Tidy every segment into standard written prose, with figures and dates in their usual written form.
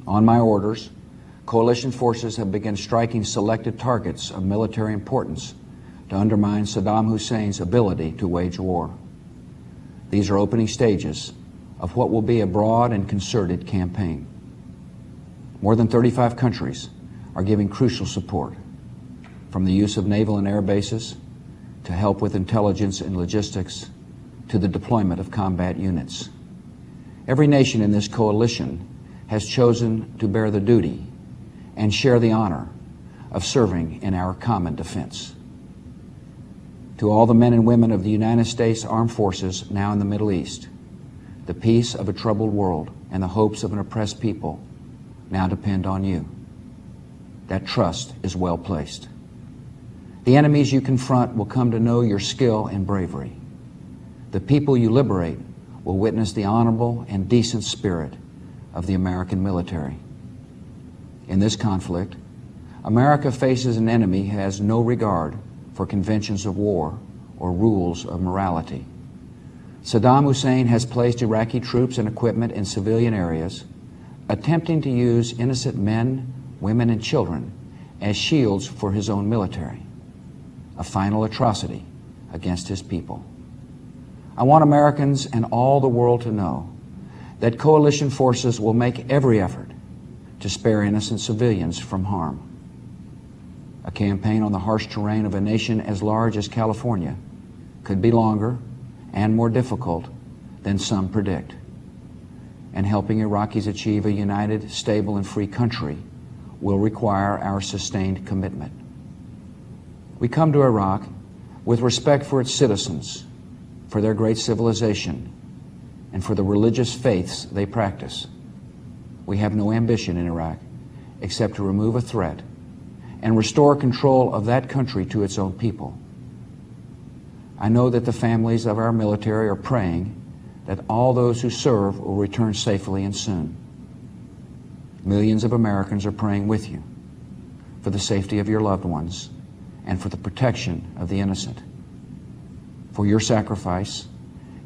On my orders, coalition forces have begun striking selected targets of military importance to undermine Saddam Hussein's ability to wage war. These are opening stages of what will be a broad and concerted campaign. More than 35 countries are giving crucial support, from the use of naval and air bases to help with intelligence and logistics to the deployment of combat units. Every nation in this coalition has chosen to bear the duty and share the honor of serving in our common defense. To all the men and women of the United States Armed Forces now in the Middle East, the peace of a troubled world and the hopes of an oppressed people now depend on you. That trust is well placed. The enemies you confront will come to know your skill and bravery. The people you liberate will witness the honorable and decent spirit of the American military. In this conflict, America faces an enemy who has no regard for conventions of war or rules of morality. Saddam Hussein has placed Iraqi troops and equipment in civilian areas, attempting to use innocent men, women, and children as shields for his own military, a final atrocity against his people. I want Americans and all the world to know that coalition forces will make every effort to spare innocent civilians from harm. A campaign on the harsh terrain of a nation as large as California could be longer and more difficult than some predict. And helping Iraqis achieve a united, stable, and free country will require our sustained commitment. We come to Iraq with respect for its citizens, for their great civilization, and for the religious faiths they practice. We have no ambition in Iraq except to remove a threat and restore control of that country to its own people. I know that the families of our military are praying that all those who serve will return safely and soon. Millions of Americans are praying with you for the safety of your loved ones and for the protection of the innocent. For your sacrifice,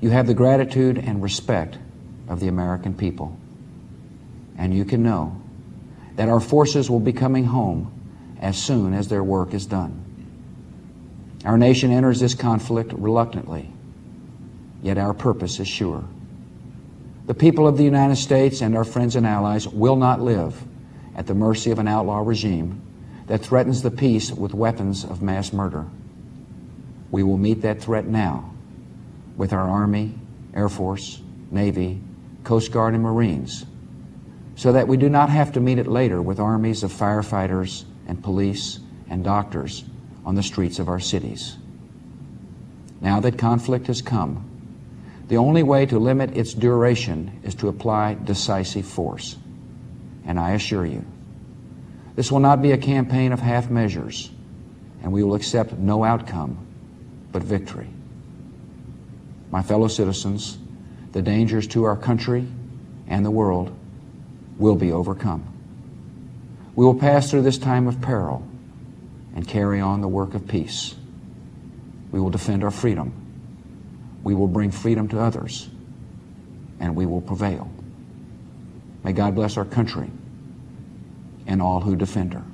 you have the gratitude and respect of the American people. And you can know that our forces will be coming home as soon as their work is done. Our nation enters this conflict reluctantly, yet our purpose is sure. The people of the United States and our friends and allies will not live at the mercy of an outlaw regime that threatens the peace with weapons of mass murder. We will meet that threat now with our Army, Air Force, Navy, Coast Guard, and Marines, so that we do not have to meet it later with armies of firefighters and police and doctors on the streets of our cities. Now that conflict has come, the only way to limit its duration is to apply decisive force. And I assure you, this will not be a campaign of half measures, and we will accept no outcome but victory. My fellow citizens, the dangers to our country and the world will be overcome. We will pass through this time of peril and carry on the work of peace. We will defend our freedom. We will bring freedom to others, and we will prevail. May God bless our country and all who defend her.